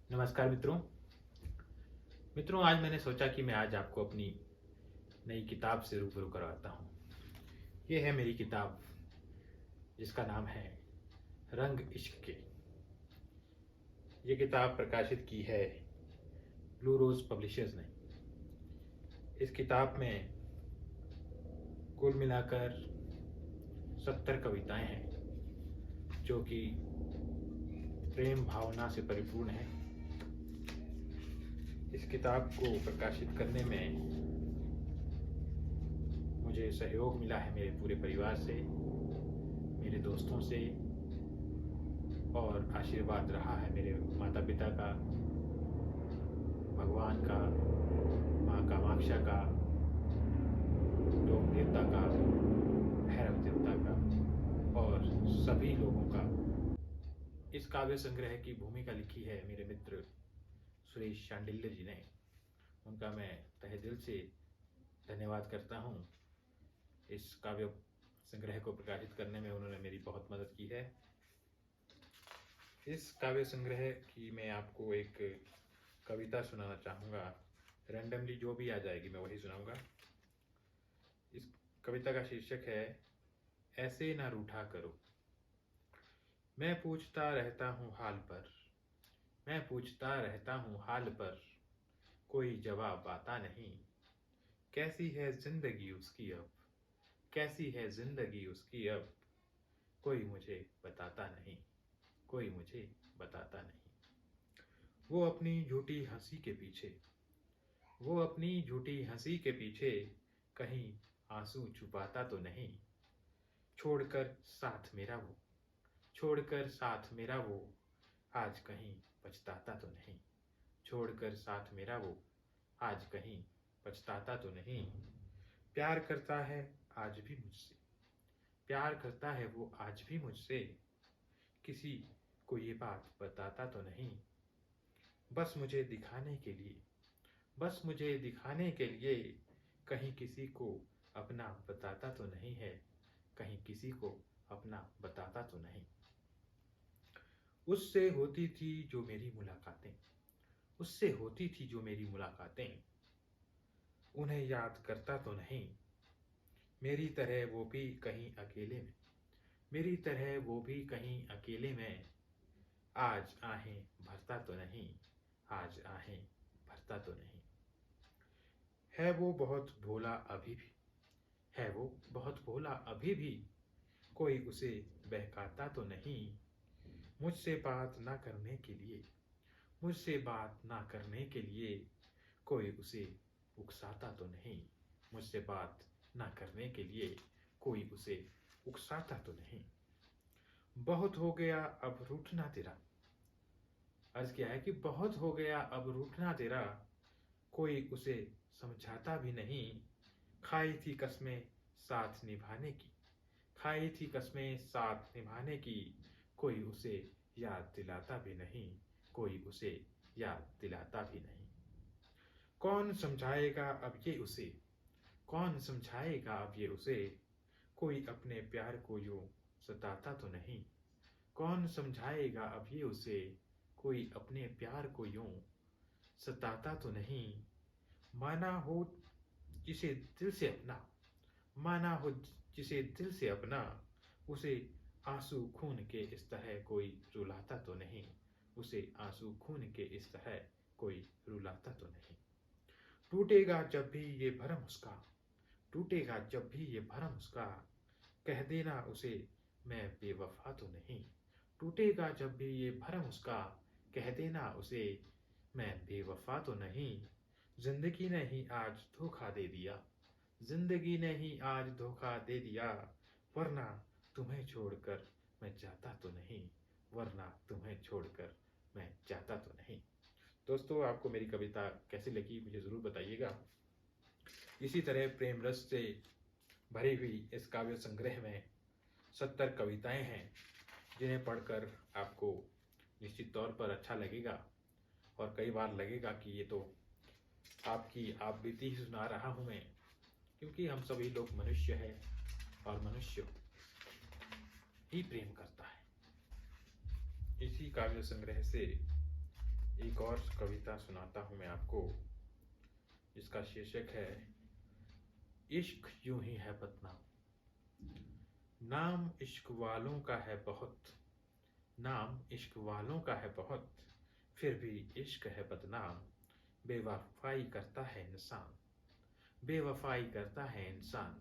नमस्कार मित्रों। आज मैंने सोचा कि मैं आज आपको अपनी नई किताब से रूबरू करवाता हूँ। ये है मेरी किताब जिसका नाम है रंग इश्क के। ये किताब प्रकाशित की है ब्लू रोज पब्लिशर्स ने। इस किताब में कुल मिलाकर 70 कविताएं हैं जो कि प्रेम भावना से परिपूर्ण है। इस किताब को प्रकाशित करने में मुझे सहयोग मिला है मेरे पूरे परिवार से, मेरे दोस्तों से, और आशीर्वाद रहा है मेरे माता पिता का, भगवान का, माँ कामाक्षा का, लोक देवता का, भैरव देवता का और सभी लोगों का। इस काव्य संग्रह की भूमिका लिखी है मेरे मित्र सुरेश शांडिल्य जी ने। उनका मैं तहे दिल से धन्यवाद करता हूँ। इस काव्य संग्रह को प्रकाशित करने में उन्होंने मेरी बहुत मदद की है। इस काव्य संग्रह की मैं आपको एक कविता सुनाना चाहूँगा। रैंडमली जो भी आ जाएगी मैं वही सुनाऊँगा। इस कविता का शीर्षक है ऐसे ना रूठा करो। मैं पूछता रहता हूँ हाल पर, मैं पूछता रहता हूँ हाल पर, कोई जवाब आता नहीं। कैसी है जिंदगी उसकी अब, कैसी है जिंदगी उसकी अब, कोई मुझे बताता नहीं, कोई मुझे बताता नहीं। वो अपनी झूठी हंसी के पीछे, वो अपनी झूठी हंसी के पीछे कहीं आंसू छुपाता तो नहीं। छोड़कर साथ मेरा वो, छोड़कर साथ मेरा वो, आज कहीं पछताता तो नहीं। छोड़कर साथ मेरा वो, आज कहीं पछताता तो नहीं। प्यार करता है आज भी मुझसे, प्यार करता है वो आज भी मुझसे, किसी को ये बात बताता तो नहीं। बस मुझे दिखाने के लिए, बस मुझे दिखाने के लिए, कहीं किसी को अपना बताता तो नहीं है, कहीं किसी को अपना बताता तो नहीं। उससे होती थी जो मेरी मुलाकातें, उससे होती थी जो मेरी मुलाकातें, उन्हें याद करता तो नहीं। मेरी तरह वो भी कहीं अकेले में, मेरी तरह वो भी कहीं अकेले में, आज आहें भरता तो नहीं, आज आहें भरता तो नहीं। है वो बहुत भोला अभी भी, है वो बहुत भोला अभी भी, कोई उसे बहकाता तो नहीं। मुझसे बात ना करने के लिए, मुझसे बात ना करने के लिए, कोई उसे उकसाता तो नहीं। मुझसे बात ना करने के लिए कोई उसे उकसाता तो नहीं। बहुत हो गया अब रूठना तेरा, अर्ज क्या है कि बहुत हो गया अब रूठना तेरा, कोई उसे समझाता भी नहीं। खाई थी कसमें साथ निभाने की, खाई थी कसमें साथ निभाने की, कोई उसे याद दिलाता भी नहीं, कोई उसे याद दिलाता भी नहीं। कौन समझाएगा अब ये उसे, कौन समझाएगा अब ये उसे, कोई अपने प्यार को यूं सताता तो नहीं। कौन समझाएगा अब ये उसे, कोई अपने प्यार को यूं सताता तो नहीं। माना हो जिसे दिल से अपना, माना हो जिसे दिल से अपना, उसे आंसू खून के इस तरह कोई रुलाता तो नहीं, उसे आंसू खून के इस तरह कोई रुलाता तो नहीं। टूटेगा जब भी ये भरम उसका, टूटेगा जब भी ये भरम उसका, कह देना उसे मैं बेवफा तो नहीं। टूटेगा जब भी ये भरम उसका, कह देना उसे मैं बेवफा तो नहीं। जिंदगी ने ही आज धोखा दे दिया, जिंदगी ने ही आज धोखा दे दिया, वरना तुम्हें छोड़कर मैं जाता तो नहीं, वरना तुम्हें छोड़कर मैं जाता तो नहीं। दोस्तों, आपको मेरी कविता कैसी लगी मुझे ज़रूर बताइएगा। इसी तरह प्रेम रस से भरी हुई इस काव्य संग्रह में 70 कविताएं हैं जिन्हें पढ़कर आपको निश्चित तौर पर अच्छा लगेगा, और कई बार लगेगा कि ये तो आपकी आप बीती ही सुना रहा हूँ मैं, क्योंकि हम सभी लोग मनुष्य हैं और मनुष्य ही प्रेम करता है। इसी काव्य संग्रह से एक और कविता सुनाता हूँ मैं आपको, जिसका शीर्षक है इश्क यूं ही है बदनाम। नाम इश्क वालों का है बहुत, नाम इश्क वालों का है बहुत, फिर भी इश्क है बदनाम। बेवफाई करता है इंसान, बेवफाई करता है इंसान,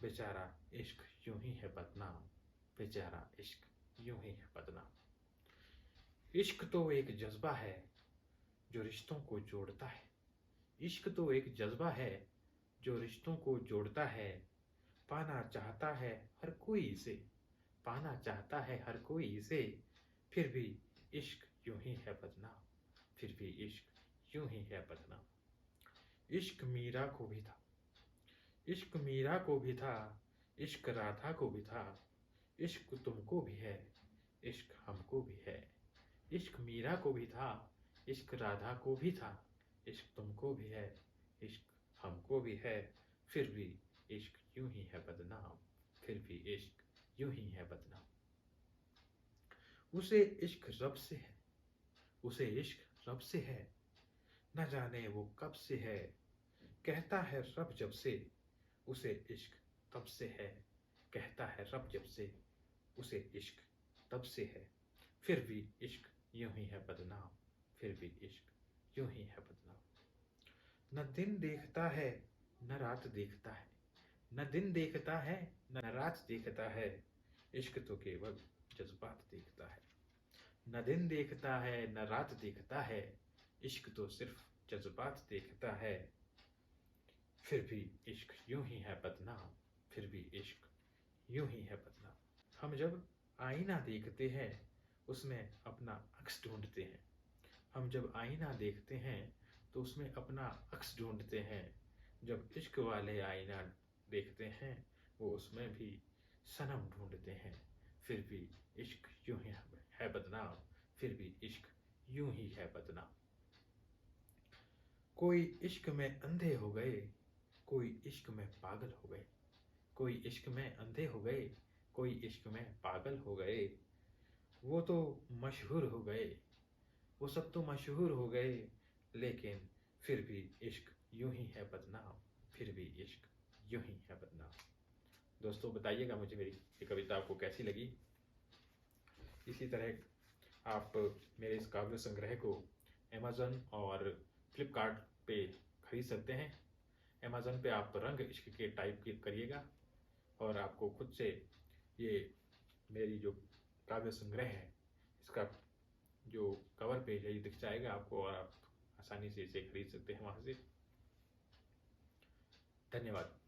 बेचारा इश्क यूं ही है बदनाम, बेचारा इश्क यूं ही है बदनाम। इश्क तो एक जज्बा है जो रिश्तों को जोड़ता है, इश्क तो एक जज्बा है जो रिश्तों को जोड़ता है। पाना चाहता है हर कोई इसे, पाना चाहता है हर कोई इसे, फिर भी इश्क यूं ही है बदनाम, फिर भी इश्क यूं ही है बदनाम। इश्क मीरा को भी था, इश्क मीरा को भी था, इश्क राधा को भी था, इश्क तुमको भी है, इश्क हमको भी है। इश्क मीरा को भी था, इश्क राधा को भी था, इश्क तुमको भी है, इश्क हमको भी है, फिर भी इश्क यूं ही है बदनाम, फिर भी इश्क यूं ही है बदनाम। उसे इश्क रब से है, उसे इश्क रब से है, न जाने वो कब से है, कहता है रब जब से, उसे इश्क तब से है, कहता है रब जब से, उसे इश्क तब से है, फिर भी इश्क यूं ही है बदनाम, फिर भी इश्क यूं ही है बदनाम। न दिन देखता है न रात देखता है, न दिन देखता है न रात देखता है, इश्क तो केवल जज्बात देखता है। न दिन देखता है न रात देखता है, इश्क तो सिर्फ जज्बात देखता है, फिर भी इश्क यूं ही है बदनाम, फिर भी इश्क यूं ही है बदनाम। हम जब आईना देखते हैं उसमें अपना अक्स ढूंढते हैं, हम जब आईना देखते हैं तो उसमें अपना अक्स ढूंढते हैं, जब इश्क वाले आईना देखते हैं वो उसमें भी सनम ढूंढते हैं, फिर भी इश्क यूं ही है बदनाम, फिर भी इश्क यूं ही है बदनाम। कोई इश्क में अंधे हो गए, कोई इश्क में पागल हो गए, कोई इश्क में अंधे हो गए, कोई इश्क में पागल हो गए, वो तो मशहूर हो गए, वो सब तो मशहूर हो गए, लेकिन फिर भी इश्क यूं ही है बदनाम, फिर भी इश्क यूं ही है बदनाम। दोस्तों बताइएगा मुझे मेरी ये कविता आपको कैसी लगी। इसी तरह आप मेरे इस काव्य संग्रह को अमेज़न और फ्लिपकार्ट पे खरीद सकते हैं। अमेज़न पे आप रंग इश्क के टाइप करिएगा और आपको खुद से ये मेरी जो काव्य संग्रह है इसका जो कवर पेज है ये दिख जाएगा आपको और आप आसानी से इसे खरीद सकते हैं वहाँ से। धन्यवाद।